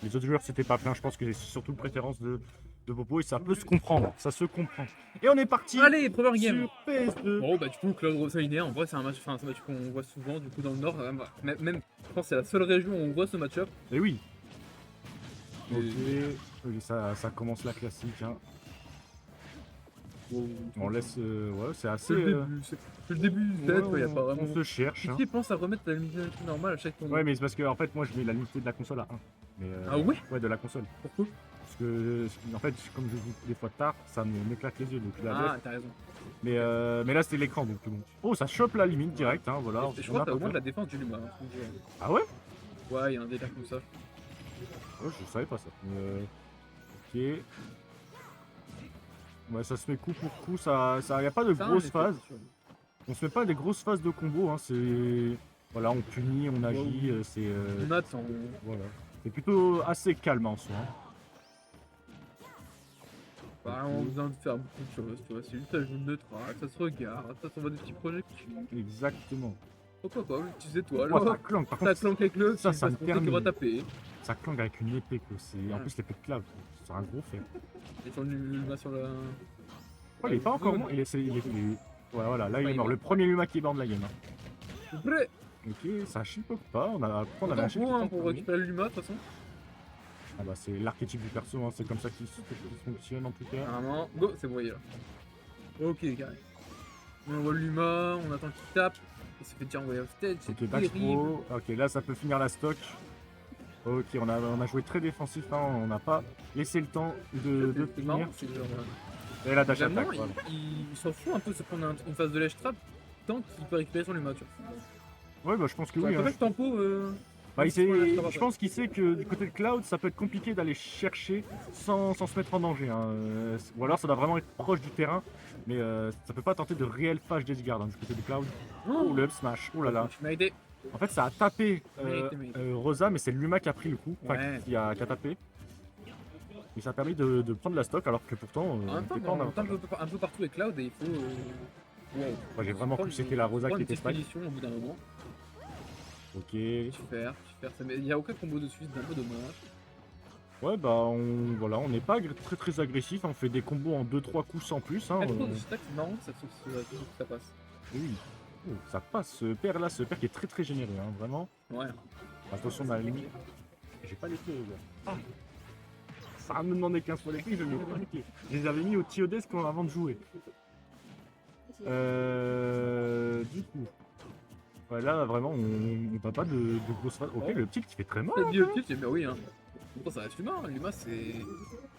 Les autres joueurs s'étaient pas plaints, je pense que c'est surtout une préférence de Popo et ça peut se comprendre, ça se comprend. Et on est parti Allez, première game. sur PS2. Bon, bah, du coup, Cloud Rosaline, en vrai, c'est un match qu'on voit souvent, du coup, dans le Nord. Même, je pense que c'est la seule région où on voit ce match-up. Et oui. Et- Ok, oui, ça commence la classique. Hein. On laisse. Ouais, c'est assez. C'est le début, peut-être, ouais, y a pas vraiment. on se cherche. Hein. Qui pense à remettre la limite normale à chaque tournoi? Ouais, mais c'est parce que en fait, moi je mets la limitée de la console à 1. Mais, Ah ouais? Ouais, de la console. Pourquoi? Parce que, en fait, comme je joue des fois tard, ça m'éclate les yeux. Donc je la Ah, laisse. t'as raison. Mais là, c'était l'écran. Donc bon. Oh, ça chope la limite direct. Hein, voilà. Je on crois a que t'as pas au moins de peur. la défense du Luma. Hein, Ah ouais? ouais, y a un délire comme ça. Oh, je savais pas ça. Ok. Ouais, ça se met coup pour coup. Y a pas de Ça a un grosses effet, phases. c'est sûr. On se met pas des grosses phases de combo. Hein, c'est. Voilà, on punit, on agit. Wow. C'est. On attend. Voilà. C'est plutôt assez calme en soi. Hein. Bah, on a besoin de faire beaucoup de choses, tu vois. C'est juste un jeu neutral, ça se regarde, ça s'envoie des petits projectiles. Exactement. Pourquoi pas, les étoiles. Oh, ça clanque. Par Ça contre, clanque avec le ça qui me passe pour termine. qui va taper. Ça clanque avec une épée. Quoi. En plus, l'épée de clave. C'est un gros fer. Et sur le Luma sur la. Oh, il est pas encore mort. Ouais, voilà, là il est mort. Le premier Luma qui est mort de la game. Hein. Prêt. Ok, ça chipote pas. On avait On un a chiffre pour récupérer le Luma de toute façon. Ah bah c'est l'archétype du perso, hein. C'est comme ça qu'il fonctionne en tout cas. Carrément. Go, c'est broyé là. Ok, carré. On voit le Luma, on attend qu'il tape. Il se fait déjà envoyer off stage, c'est Ok, back terrible. throw. Ok, là ça peut finir la stock. Ok, on a joué très défensif, hein. On n'a pas laissé le temps de C'est marrant, finir. c'est genre. Et la dash Vraiment, attack, voilà. il s'en fout un peu de se prendre une phase de lèche trap tant qu'il peut récupérer son Luma, tu vois. Ouais, bah je pense que C'est oui. un Hein. peu le tempo. Bah, il se prend la lèche trap je après. pense qu'il sait que du côté de Cloud, ça peut être compliqué d'aller chercher sans se mettre en danger. Hein. Ou alors ça doit vraiment être proche du terrain, mais ça peut pas tenter de réel fâche d'Edgeguard hein, du côté de Cloud. Oh, le up smash, oh là là. Tu m'as aidé. En fait, ça a tapé Mérité. Rosa, mais c'est Luma qui a pris le coup, enfin Ouais. qui a tapé. Et ça a permis de prendre la stock alors que pourtant, En même on temps, était pas en on avantage. un peu partout avec Cloud et il faut. Ouais. Moi j'ai vraiment cru que c'était la Rosa qui était spike. position au bout d'un moment. Ok. Super. Il n'y a aucun combo de suite, c'est un peu dommage. Ouais, bah on n'est pas très agressif, on fait des combos en 2-3 coups sans plus. Hein, Ah, de stack, c'est marrant que ça passe. Oui. Oh, ça passe, ce père là, qui est très généreux, hein, vraiment. Ouais. Attention, on a limite. J'ai pas les clés, les gars. Ah. Ça va me demander 15 fois les clés, je n'ai pas les clés. Je les avais mis au Tiodesk avant de jouer. Du coup. Ouais, là, vraiment, on va pas de grosses phases. Ok, le petit qui fait très mal. C'est Biokill, j'ai bien oui, hein. Pourtant, ça reste Luma, hein. Luma, c'est.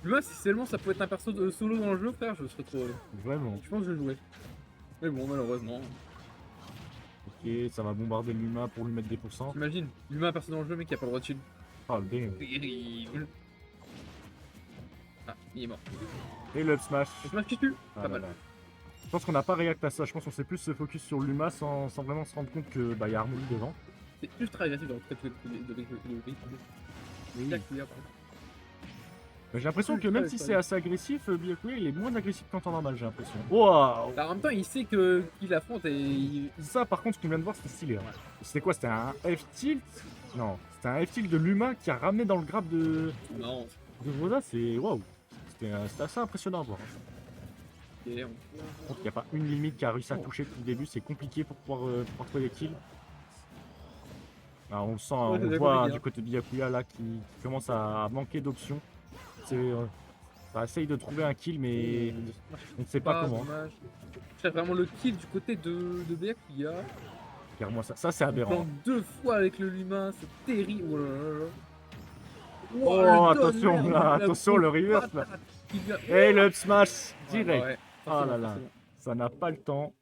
Luma, si seulement ça pouvait être un perso de solo dans le jeu, frère, je serais trop. Vraiment. Je pense que je jouais. Mais bon, malheureusement. Ok, ça va bombarder l'humain pour lui mettre des pourcents. T'imagines, Luma, un perso dans le jeu, mais qui a pas le droit de chill. Oh, le damn. Terrible. Ah, il est mort. Et le up smash. Je me qui tue. Ah Pas là mal. là. Je pense qu'on n'a pas réact à ça. Je pense qu'on s'est plus se focus sur l'Uma sans vraiment se rendre compte que bah, y a Harmonie devant. C'est ultra agressif dans le trait de Oui. Là, Mais j'ai l'impression que Ouais, même ouais, si ouais. c'est assez agressif, Byakuya il est moins agressif qu'en temps normal, j'ai l'impression. Waouh! en même temps, il sait qu'il affronte et il. Ça, par contre, ce qu'on vient de voir, c'était stylé. Hein. C'était quoi? C'était un F-tilt? Non, c'était un F-tilt de l'Uma qui a ramené dans le grab de Rosa. C'est waouh! C'était assez impressionnant à voir. Hein. Et Par contre, il n'y a pas une limite qui a réussi à toucher depuis le début, c'est compliqué pour pouvoir trouver les kills. Alors, on le sent, on le voit du côté de Byakuya là qui commence à manquer d'options. Ça essaye de trouver un kill, mais on ne sait pas comment. Dommage. Je cherche vraiment le kill du côté de Byakuya. Regarde-moi ça, ça c'est aberrant. Plante 2 fois avec le Luma, c'est terrible. Oh là là là. Oh, le attention, donner, là, la attention, le reverse là. patate qui vient- Et le up smash direct. Ouais, Oh forcément, là là, forcément. ça n'a pas le temps.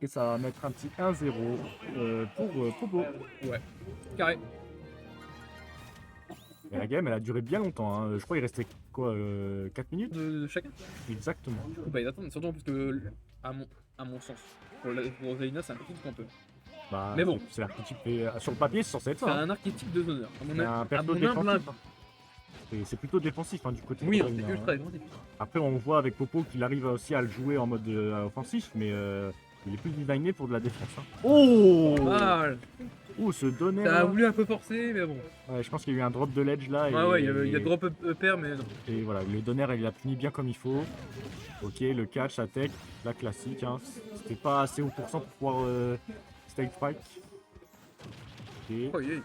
Et ça va mettre un petit 1-0 pour Popo. Ouais, carré. Et la game elle a duré bien longtemps. Hein. Je crois qu'il restait quoi 4 minutes De chacun. exactement. Bah, ils attendent, surtout parce que, à mon sens, pour Rosalina, c'est un petit peu un peu. Bah, Mais bon. c'est l'archétype. Sur le papier, c'est censé être C'est ça. Hein. un archétype de zoneur. À mon, C'est un à perso mon humble défensif. avis. Et c'est plutôt défensif hein, du côté Oui, de c'est Rosalina, ultra hein. défensif. Après, on voit avec Popo qu'il arrive aussi à le jouer en mode offensif, mais Il est plus designé pour de la défense. Hein. Oh, Mal. oh, ce donner. T'as voulu un peu forcer, mais bon. Ouais, je pense qu'il y a eu un drop de ledge là. Ouais, ouais, il y a drop upper, mais non. Et voilà, le donner il a puni bien comme il faut. Ok, le catch, attack, la classique. Hein. C'était pas assez haut pour pouvoir stage spike. Ok. Oh, yeah.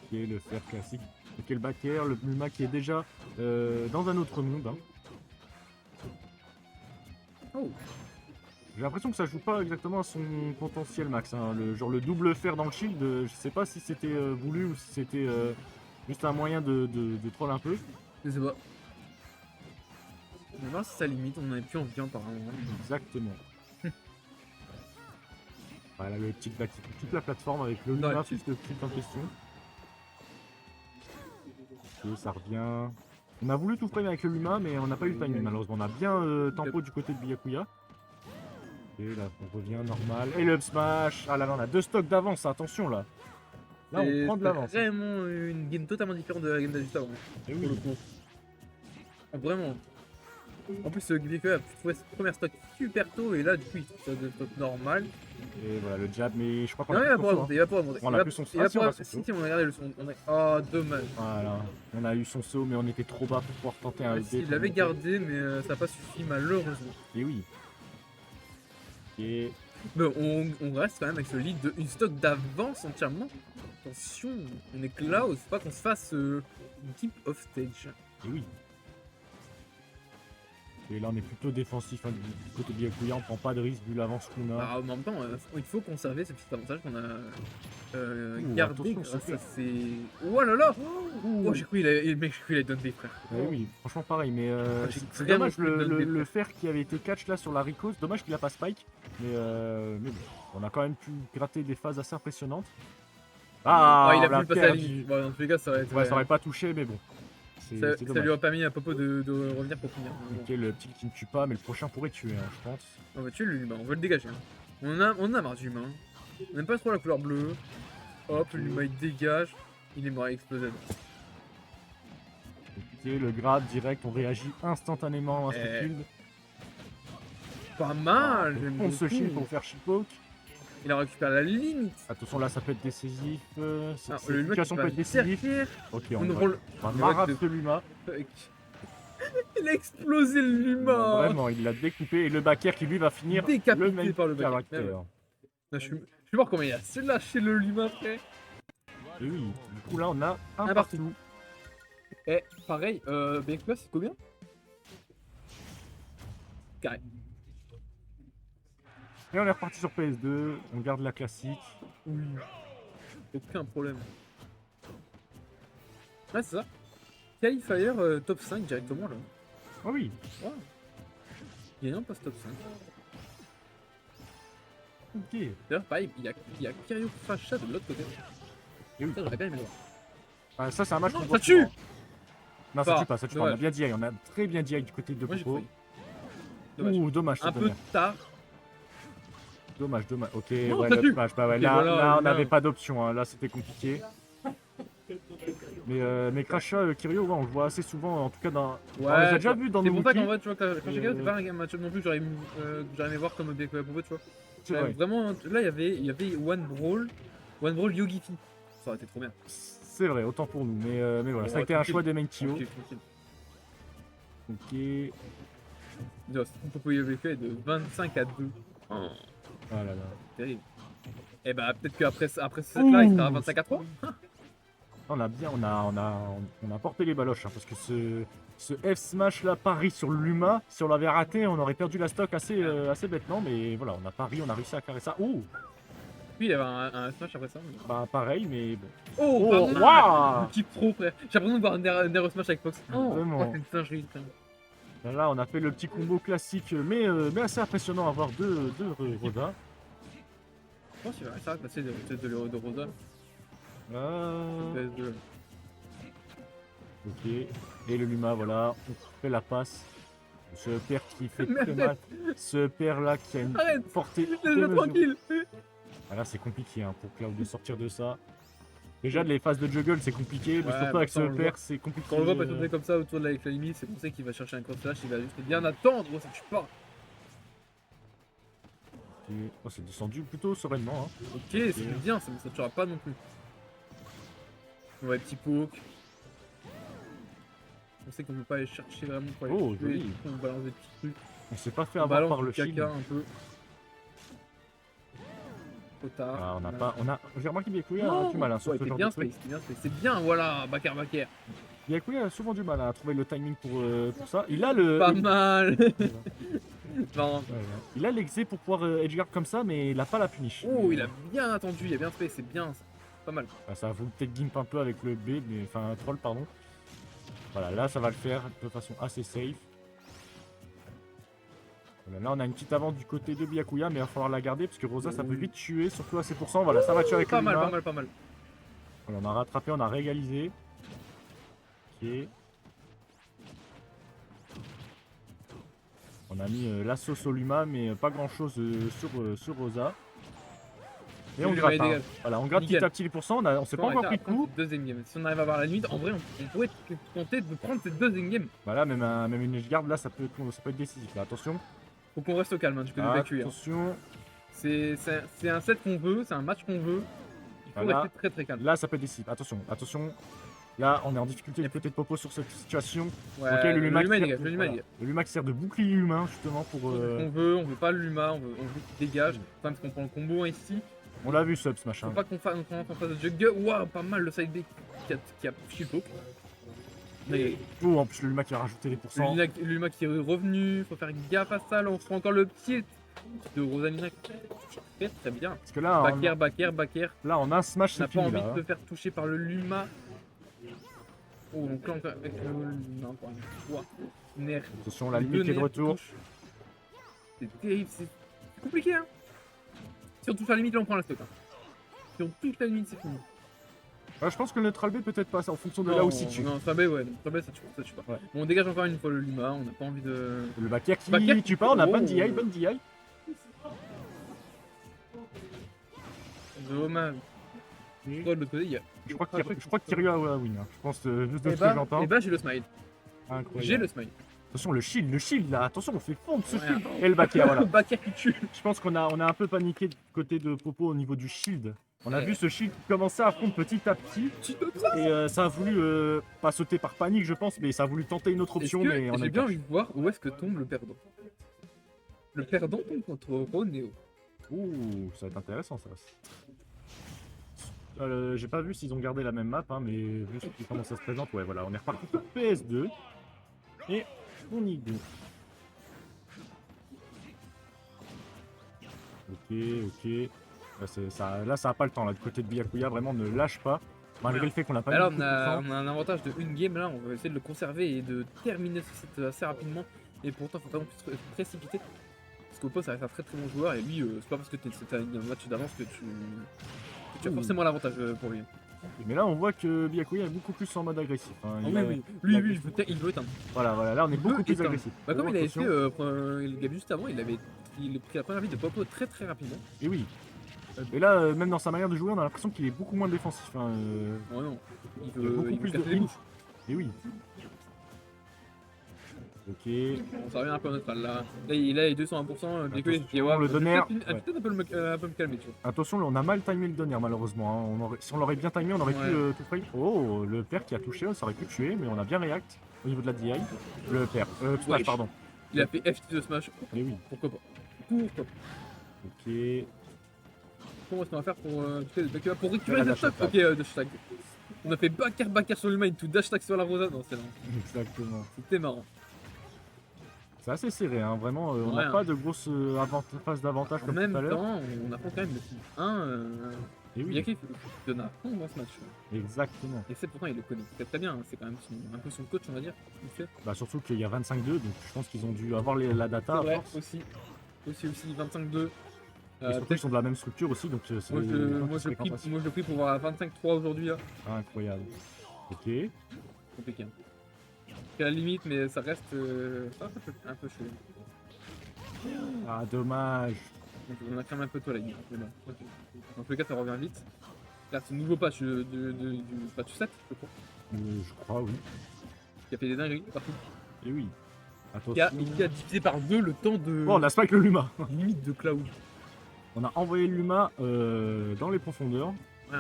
Ok, le fer classique. Ok, le back air, le Luma qui est déjà dans un autre monde. Hein. Oh. J'ai l'impression que ça joue pas exactement à son potentiel max. Hein. Genre le double fer dans le shield, je sais pas si c'était voulu ou si c'était juste un moyen de troll un peu. Je sais pas. On va voir si ça limite, on en avait plus envie apparemment. Exactement. Voilà le petit back, toute la plateforme avec le Luma plus le tilt en question. Ok, ça revient. On a voulu tout frame avec le Luma, mais on n'a pas eu le timing malheureusement. On a bien tempo du côté de Byakuya. Et là, on revient normal. Et le up smash. Ah là là, on a 2 stocks d'avance, attention là. Là, on prend de l'avance. C'est vraiment une game totalement différente de la game d'ajustement. Et Pour oui. le coup. Ah, vraiment. En plus, Gibika a trouvé ce premier stock super tôt et là, du coup, il trouve ça de stock normal. Et voilà le jab, mais je crois qu'on Non, a il va plus pouvoir son monter, il va pouvoir monter. On a plus son saut. Ah, si, on a son saut. Si, on a regardé le son. Oh, dommage. Voilà, on a eu son saut, mais on était trop bas pour pouvoir tenter un Il l'avait gardé, mais ça n'a pas suffi, malheureusement. Et oui. Et Mais on reste quand même avec ce lead de une stock d'avance entièrement. Attention, on est cloud, faut pas qu'on se fasse une keep off stage. et oui. Et là, on est plutôt défensif hein, du côté de Byakuya, on prend pas de risque vu l'avance qu'on a. Bah, en même temps, il faut conserver ce petit avantage qu'on a gardé attention, grâce c'est à ces. Oh là là. Oh, j'ai cru qu'il allait donner, frère. Oui, franchement pareil, mais j'ai c'est vraiment dommage cru le donner, le fer qui avait été catch là sur la Rico, c'est dommage qu'il a pas spike, mais bon, on a quand même pu gratter des phases assez impressionnantes. Ah, il a on l'a pu le passer à la perdu. limite. Bon, dans tous les cas, ça aurait été. Ouais, ça aurait pas touché, mais bon. Ça C'est lui dommage. a permis à Popo de revenir pour finir. Ok, le petit qui ne tue pas, mais le prochain pourrait tuer, hein, je pense. On va tuer l'humain, on va le dégager. Hein. On en a marre du humain. On n'aime pas trop la couleur bleue. Hop, l'humain il dégage. Il est mort, il a explosé. Ok, le grab direct, on réagit instantanément à ce kill. Pas mal, On j'aime fonce ce shield beaucoup. pour faire shitpoke. Il a récupéré la limite. Attention, là ça peut être décisif. Cette Le humain situation qui peut va être décisive. derrière. Ok, On on roule. va marave ce Luma. Il a explosé l'humain. Vraiment, il l'a découpé et le backer qui lui va finir Décapité le même par le backer. caractère. Ouais. Là, je suis mort comment il a se lâché le l'humain, frère. Et oui, du coup là on a un Un partout. Eh, pareil, Byakuya c'est combien? Carré. Et on est reparti sur PS2, on garde la classique. Oui. Aucun problème. Ouais, c'est ça. Qualifier top 5 directement là. Oh oui, Wow. Gagnant passe top 5. ok. D'ailleurs, pareil, il y a Kiryu Facha de l'autre côté. Et oui. Ça, j'aurais bien aimé voir. Ah, ça c'est un match qu'on Ça voit tue. souvent. Non, ça Pas. tue pas, ça tue pas. On a Dommage. bien DI, on a très bien DI du côté de Moi j'ai Popo. cru. Dommage. Ouh, dommage, Un c'est peu dommage. tard. Dommage. Ok, Non, ouais, ça le tue. smash. Bah ouais, Ok, là, voilà, là, on là. n'avait pas d'option, hein. Là c'était compliqué. Mais Crasha, Kiryu, ouais, on le voit assez souvent, en tout cas dans. Ouais, on les a déjà vus dans c'est nos pour ça qu'en wikis. vrai, tu vois, quand j'ai c'est pas un match-up non plus que j'aurais aimé voir comme Byakuya Popo, tu vois. C'est vrai. Vraiment, là, il y avait One Brawl Yogifi. Ça aurait été trop bien. C'est vrai, autant pour nous. Mais voilà, ça a Ouais, été un tranquille. choix des main Tio. Tranquille, tranquille. Ok. Non, Popo Byakuya est de 25 à 2. Oh, Ah là là. terrible. Et bah, peut-être qu'après cette là, il sera à 25 à 3. On a bien, on a porté les baloches, hein, parce que ce F smash là, pari sur l'Uma, si on l'avait raté, on aurait perdu la stock assez bêtement, mais voilà, on a pari, on a réussi à carrer ça. Oh, Puis il y avait un smash après ça. bah pareil, mais bon. Oh, Oh, pas mal. waouh. Petit pro, frère. J'ai l'impression de voir un Nero smash avec Fox. Oh, Vraiment. c'est une singerie, frère. Là, on a fait le petit combo classique, mais assez impressionnant à voir deux Rosa. Je pense qu'il va réussir à passer de Rosa. Euh, PS2. ok, et le Luma, voilà, on fait la passe. Ce père qui fait Mais très mal. Ce père là qui a une Arrête. portée Laisse-le démesurée. tranquille. Ah là c'est compliqué hein, pour Cloud de sortir de ça. Déjà, les phases de juggle, c'est compliqué, mais Ouais, surtout avec ça, on ce le père, voit. c'est compliqué. Quand on le voit patienter comme ça autour de la limite, c'est pour ça qu'il va chercher un cross flash, il va juste bien attendre, ça tue pas. Oh, c'est descendu plutôt sereinement. Hein. Ok, c'est bien, ça ne tuera pas non plus. Ouais, petit poke. On sait qu'on peut pas aller chercher vraiment pour aller Oh, tuer, joli. du coup, on balance des petits trucs. On s'est pas fait On avoir balance par du le caca shield. un peu. Trop tard. Ah, on n'a pas. J'ai remarqué Byakuya a Non, du mal hein, sur ouais, ce t'es genre bien de truc. space, t'es bien space. C'est bien, voilà, Bakar. Byakuya a souvent du mal à trouver le timing pour ça. Il a le. Pas mal. Non. Ouais, ouais. Il a l'exé pour pouvoir edgeguard comme ça, mais il a pas la punish. Oh, il a bien attendu, il a bien space, c'est bien, ça. Pas mal. Ah, ça a voulu peut-être gimp un peu avec le B, mais enfin troll pardon. Voilà, là ça va le faire de façon assez safe. Voilà, là on a une petite avance du côté de Byakuya, mais il va falloir la garder parce que Rosa ça peut vite tuer, surtout à ces pourcents. Voilà, ça va tuer avec Pas le mal, Luma. pas mal, pas mal. Voilà, on a rattrapé, on a réégalisé. Ok. On a mis la sauce au Luma, mais pas grand chose sur Rosa. Et on gratte. Hein. Voilà, on gratte Nickel. petit à petit les pourcents. On s'est pas encore pris de coup. Deuxième game. Si on arrive à avoir la limite, en vrai, on pourrait tenter de prendre cette deuxième game. Voilà, même une edgeguard là, ça peut être décisif. Là, attention. Faut qu'on reste au calme, hein, du côté de BQ. Attention. C'est un set qu'on veut, c'est un match qu'on veut. Il faut Voilà. rester très très calme. Là, ça peut être décisif. Attention, attention. Là, on est en difficulté du côté de Popo sur cette situation. Ouais, Ok, le Luma il qui dégage, le Luma il dégage. Le Luma qui sert de bouclier humain justement pour. On veut pas le Luma, on veut qu'il dégage. Enfin, parce qu'on prend le combo ici. On l'a vu sub ce Faut machin. pas qu'on fasse de juggle. Waouh, pas mal le side B qui a shield poke. Mais Oh, en plus le Luma qui a rajouté les pourcents. le Luma qui est revenu, faut faire gaffe à ça. Là, on se prend encore le pied de Rosalina. Très très bien. Parce que là, Backer. là, en un smash, On c'est n'a pas fini envie là. de se faire toucher par le Luma. Oh, donc là, avec le Luma, encore une fois. Nerf. Attention, la Les limite deux qui est de nerfs retour. touchent. C'est terrible, c'est compliqué, hein. Si on touche la limite, là, on prend la stock. Hein. Si on touche la limite, c'est fini. Ouais, je pense que le neutral B peut-être pas, en fonction de là où tu. Non, ça ouais, ça tue pas. Ouais. Bon, on dégage encore une fois le Luma, on n'a pas envie de. Le backer qui Backer tue pas, on a bonne Oh. DI, bonne DI. Dommage. De l'autre côté, il y a. Je crois que Kiryu a win. Hein. Je pense juste de Et ce que j'entends. bah, j'ai le smile. Incroyable. J'ai le smile. Attention, le shield là, attention, on fait fondre ce Ouais. shield. Et le backer, voilà. Backer qui tue. Je pense qu'on a un peu paniqué du côté de Popo au niveau du shield. On a Ouais. vu ce shield qui commençait à fondre petit à petit. Et ça a voulu, pas sauter par panique, je pense, mais ça a voulu tenter une autre option. Mais on a J'ai eu bien peur. envie de voir où est-ce que tombe le perdant. Le perdant tombe contre Roneo. Ouh, ça va être intéressant ça. J'ai pas vu s'ils ont gardé la même map, hein, mais vu comment ça se présente, ouais, voilà, on est reparti sur PS2. Et on y go. Ok. Là, ça a pas le temps, là, du côté de Byakuya, vraiment ne lâche pas. Malgré le fait qu'on n'a pas Alors eu on beaucoup de a, temps. on a un avantage de une game, là on va essayer de le conserver et de terminer ce set assez rapidement. Et pourtant faut pas non plus se précipiter. Parce qu'Oppo ça reste un très très bon joueur et lui c'est pas parce que t'as un match d'avance que tu as forcément l'avantage pour lui. Mais là, on voit que Byakuya est beaucoup plus en mode agressif. Hein. Ah oui, il veut éteindre. Voilà, là on est beaucoup plus agressif. Bah comme Oh, il avait attention. fait le game juste avant, il a pris la première vie de Popo très très rapidement. Et oui. Et là, même dans sa manière de jouer, on a l'impression qu'il est beaucoup moins défensif. Hein. Oh non, Il y a il beaucoup veut plus casser de les hits. bouches. Et oui. Ok. Bon, ça revient un peu à notre mal là. Là il est 201%, bien que Attention, le donner. peut-être un peu me calmer tu vois. Attention, là, on a mal timé le donner malheureusement. Hein. Si on l'aurait bien timé, on aurait pu Ouais. tout frame. Oh, le père qui a touché, ça aurait pu tuer, mais on a bien react au niveau de la DI. Le père. Smash, Wesh. pardon. Il a fait FT de Smash, Et oui. pourquoi pas. Pourquoi pas. Ok. Comment est-ce qu'on va faire pour récupérer la le dash stock? attack. Ok, dash attack. On a fait backer sur l'humain, tout dash attack sur la Rosa. Non, c'est marrant. Exactement. C'était marrant. C'est assez serré, hein. Vraiment, on Ouais, n'a hein. pas de grosses phases d'avantage En comme même tout à l'heure. temps, on apprend quand même le type 1. Et Il y a oui, qui donne à fond dans ce match. exactement. Et c'est pourtant, il le connaît très bien. Hein. C'est quand même un peu son coach, on va dire. Il fait. Bah, surtout qu'il y a 25-2, donc je pense qu'ils ont dû avoir la data à C'est vrai, force. aussi 25-2. Et surtout, ils sont de la même structure aussi, donc c'est. Moi, je le prie pour voir à 25-3 aujourd'hui. Là. Incroyable. Ok. Compliqué. Hein. C'est à la limite, mais ça reste un peu chaud. Ah, dommage. Donc, on a cramé un peu toi la limite. Mais bon, ok. Dans tous les cas, ça revient vite. Là, c'est le nouveau patch du patch 7, je crois. Je crois, oui. Qui a fait des dingueries partout. Et oui. Qui a Attention. divisé par 2 le temps de. Oh, on a spike le Luma. Limite de Cloud. On a envoyé le Luma dans les profondeurs. Ouais.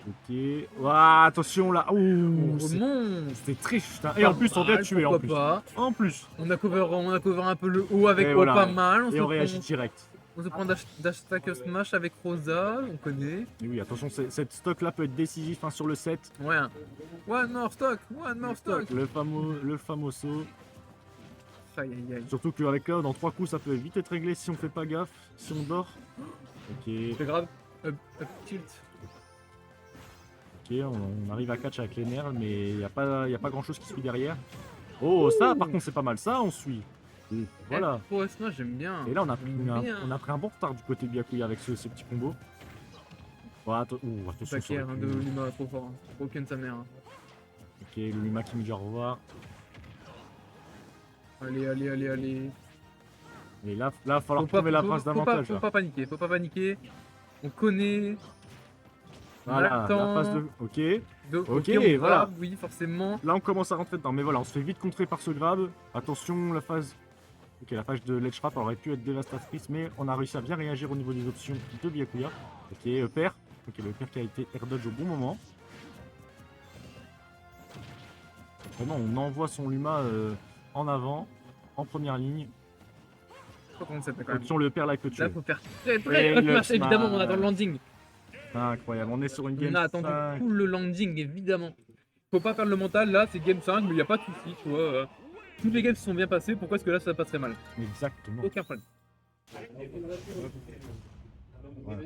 Ok. Ouah, attention là. On Ouh, remonte. c'était très juste. Hein. Et en plus, on vient de tuer en plus. Pas. En plus. On a cover un peu le haut avec Et haut voilà. pas mal. Et on réagit direct. On se prend dash stack smash avec Rosa, on connaît. Et oui, attention, cette stock là peut être décisif hein, sur le set. Ouais. One more stock. Le famoso. Aïe aïe aïe. Surtout qu'avec Cloud, en 3 coups, ça peut vite être réglé si on fait pas gaffe, si on dort. Ok. C'est grave. Up tilt. Ok, on arrive à catch avec les nerfs, mais il n'y a pas grand chose qui suit derrière. Oh, ça par contre c'est pas mal, ça on suit. Et voilà. Pour Smash, j'aime bien. Et là on a pris Bien. un bon retard du côté de Byakuya avec ce petit combo. Oh, attention. ça Paquet aurait pu- de Luma, trop fort. Hein. Trop ken sa mère. Hein. Ok, le Luma qui me dit au revoir. Allez. Et là, il va falloir trouver la passe d'avantage. Faut pas paniquer. On connaît. Voilà, On la attend. phase de... Ok. Ok, voilà. voilà. Oui, forcément. Là on commence à rentrer dedans, mais voilà, on se fait vite contrer par ce grab. Attention, la phase... Ok, la phase de Ledge Trap aurait pu être dévastatrice, mais on a réussi à bien réagir au niveau des options de Byakuya. Ok, père. Ok, le père qui a été air dodge au bon moment. Vraiment, on envoie son Luma en avant, en première ligne. Pas comment c'était quand même. Option le père like le tuer. Là, faut faire très Et le évidemment, on smash. attend le landing. Incroyable, on est sur une game On a attendu 5. tout le landing, évidemment. Faut pas perdre le mental, là, c'est game 5, mais il n'y a pas de soucis, tu vois. Toutes les games se sont bien passées, pourquoi est-ce que là, ça passerait mal? Exactement. Aucun problème. Voilà.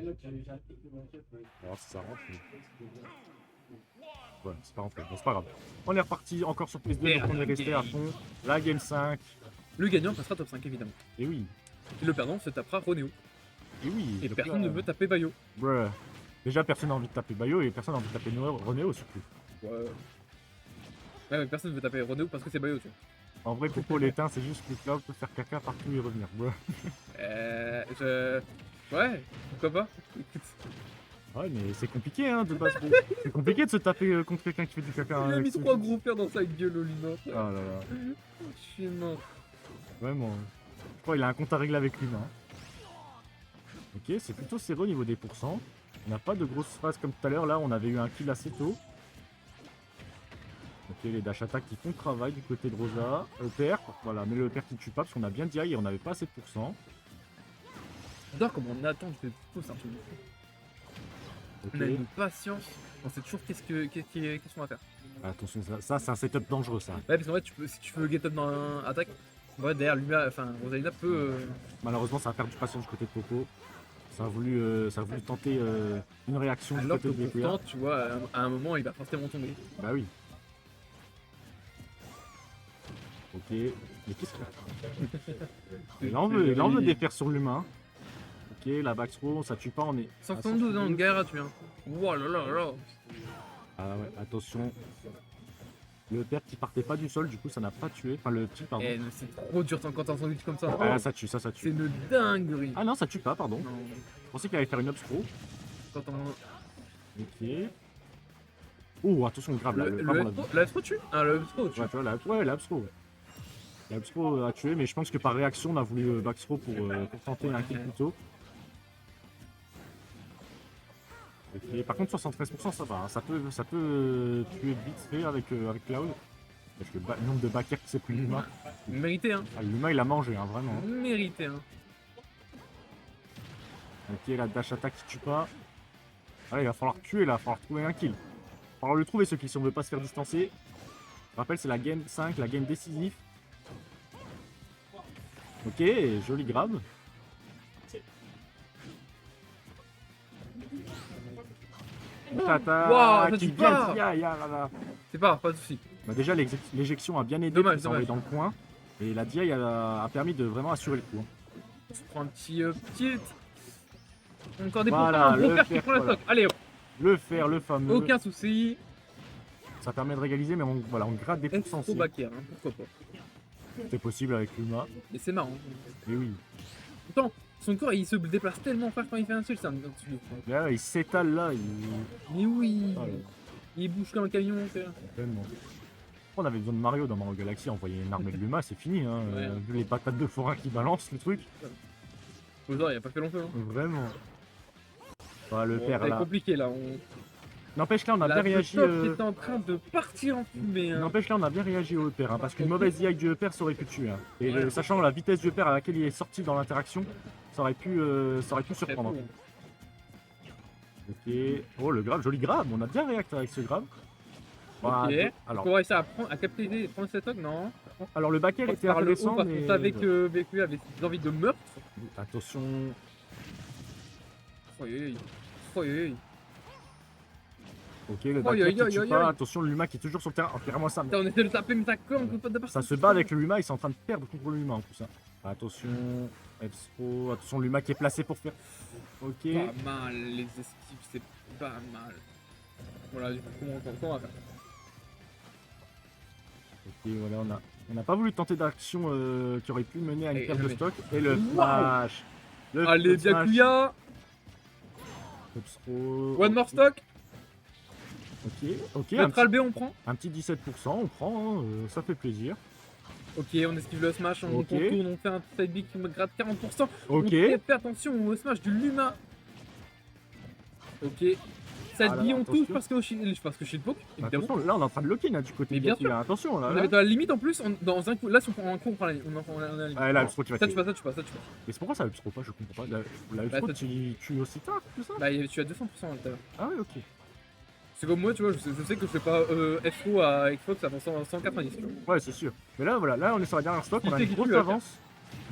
Alors si ça rentre. Ouais, c'est pas rentré. Bon, c'est pas grave. On est reparti encore sur PS2, donc on est resté à fond. La game 5. Le gagnant passera top 5, évidemment. Et oui. Et le perdant se tapera Ronéo. Et oui. Et donc personne là, ne veut taper Bayo. bruh. Déjà, personne n'a envie de taper Bayo et personne n'a envie de taper Ronéo surtout. Ouais. Ouais, mais personne ne veut taper Ronéo parce que c'est Bayo, tu vois. En vrai, Popo l'éteint, c'est juste que Cloud peut faire caca partout et revenir. Bruh. Ouais, pourquoi pas. Écoute, Ouais, mais c'est compliqué, hein, de base. C'est compliqué de se taper contre quelqu'un qui fait du caca. il a avec mis ce- 3 gros pères dans sa gueule, Olina. Ah là là. Je suis mort. Vraiment. Je crois qu'il a un compte à régler avec l'humain. Ok, c'est plutôt serré au niveau des pourcents. On n'a pas de grosses phases comme tout à l'heure. Là, on avait eu un kill assez tôt. Ok, les dash attack qui font le travail du côté de Rosa. Le père, voilà, mais le père qui tue pas parce qu'on a bien dit et on n'avait pas assez de pourcents. J'adore comment on attend, je fais tout ça. Ok. On a une patience, on sait toujours qu'est-ce qu'on va faire. Attention, ça c'est un setup dangereux ça. Ouais, parce qu'en fait, si tu veux get up dans un attaque, ouais, derrière lui, enfin, Rosalina peut. Malheureusement, ça va faire du patient du côté de Popo. Ça a voulu tenter une réaction du Alors côté que de Byakuya. pourtant, tu vois, à un moment, il va forcément tomber. Bah oui. Ok. Mais qu'est-ce qu'il a il en veut des fers sur l'humain. Ok, la back throw, ça tue pas, on est. à 172 ans, galère à tuer. Hein. Wow là là là. Ah ouais, attention. Le père qui partait pas du sol, du coup ça n'a pas tué. Enfin le petit, pardon. Eh, mais c'est trop dur quand t'as un sandwich comme ça. Ah ça tue, ça C'est tue. une dinguerie. Ah non, ça tue pas, pardon. Non, Je pensais qu'il allait faire une upstro. quand on... Ok. Oh, attention, grave là. Le vraiment, F3 tue. Ah, le F3 tue. Ouais, tu vois, la upstro. La upstro a tué, mais je pense que par réaction, on a voulu backstro pour tenter un kill plus tôt. Ok, par contre 73% ça va, hein. Ça peut tuer vite fait avec Cloud. Parce que le nombre de backers qui s'est pris l'humain. Mérité, hein. Ah, l'humain il a mangé hein, vraiment. Mérité, hein. Ok, la dash attack qui tue pas. Ah, il va falloir tuer là, il va falloir trouver un kill. Il va falloir le trouver ce kill si on veut pas se faire distancer. Je rappelle c'est la game 5, la game décisive. Ok, joli grab. Tata, Wow, ça qui tue vient pas. là. C'est pas de soucis. Bah déjà l'éjection a bien aidé Dommage, pour s'envoyer dans le coin. Et la DI a permis de vraiment assurer le coup. Hein. On se prend un petit tilt. Encore des Voilà, pourcents, un gros le fer qui fer, prend la voilà. stock. Allez, hop. Le fer, le fameux. Aucun souci. Ça permet de régaliser, mais voilà, on gratte des pourcents Trop aussi. backer, hein, pourquoi pas. C'est possible avec l'UMA. Et c'est marrant. Mais oui. Pourtant, Son corps il se déplace tellement fort quand il fait un shield, c'est un truc de fou. Là, il s'étale là, Mais oui, Ah, ouais. il bouge comme un camion. Frère. Tellement. On avait besoin de Mario dans Mario Galaxy, envoyer une armée de Luma, c'est fini. Hein. Ouais. Vu les patates de forain qui balancent le truc. Bowser il a pas fait long feu. Hein. Vraiment. Ah, le Bon, père c'est là. compliqué là. N'empêche là, on a bien La réagi. top est en train de partir en fumée. Hein. N'empêche là, on a bien réagi au père, hein, parce qu'une mauvaise IA du père ça aurait pu tuer. Hein. Et Ouais. sachant la vitesse du père à laquelle il est sorti dans l'interaction, ça aurait pu Très surprendre. fou, hein. Ok. Oh le grab, joli grab, on a bien réacté avec ce grab. Voilà, Ok. alors, Faut réussir à capter, prendre cette hog, non? alors le back air On était par le haut intéressant, parce mais qu'on savait que BQ avait des envies de meurtre. attention. Oh, oui, oh, oui. Ok, le Oi, back air oi, qui oi, tue oi, pas. oi. Attention, Luma qui est toujours sur le terrain. Enterrez-moi ça. Putain, on essaie de le taper, mais ça comme pas de partout. Ça se bat avec le Luma, ils sont en train de perdre contre le Luma en plus. Hein. Attention, F-Spro, attention, Luma qui est placé pour faire. Ok. Pas mal, les esquives, c'est pas mal. Voilà, du coup, comment on va faire? Ok, voilà, on n'a pas voulu tenter d'action qui aurait pu mener à une Et perte de jamais. stock. Et le Wow. flash. Le Allez, flash. Byakuya! F-Spro. One more stock! Ok, ok. Neutral B, on prend. Un petit 17%, on prend, hein, ça fait plaisir. Ok, on esquive le smash, on Ok. contourne, on fait un side B qui me gratte 40%. Ok. On fait attention au smash du Luma. Ok. Side Ah là B, là, on attention. touche parce que shield poke, évidemment. Attention, là on est en train de lock-in hein, du côté Mais bien Byakuya. Attention là. On là. avait dans la limite en plus, dans un coup. Là, si on prend un coup, on prend la limite. On a la limite. Ah, là, le F-Spro qui va Ça, tu tuer. passes, ça, tu passes, ça, tu passes. Et c'est pourquoi ça F-Spro pas, je comprends pas. La F-Spro Bah, tu tues aussi tard que ça. Bah, tu as 200% tout à l'heure. Ah ouais, ok. C'est comme moi, tu vois, je sais que je fais pas FO à Xbox avant 190. Tu vois. Ouais, c'est sûr. Mais là, voilà, là on est sur la dernière stock, on a Qui une tue, grosse là, avance.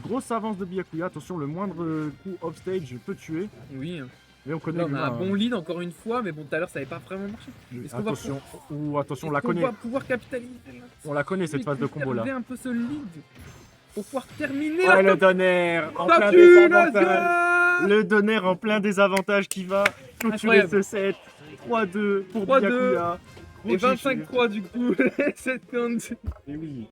Grosse avance de Byakuya. Attention, le moindre coup off-stage peut tuer. Oui. Mais on connaît Là, on a Luma, un bon lead encore une fois, mais bon, tout à l'heure, ça avait pas vraiment marché. Est-ce qu'on va Attention, ou attention, on la Est-ce qu'on connaît. va pouvoir capitaliser là On la connaît cette phase de combo là. un peu ce lead pour pouvoir terminer Ouais, la le donner en plein statue, let's désavantage. go. Le donner en plein désavantage qui va clôturer Incroyable. ce set. 3-2 pour 3-2. Byakuya. Et Gros 25-3 du coup, cette compte. Et oui.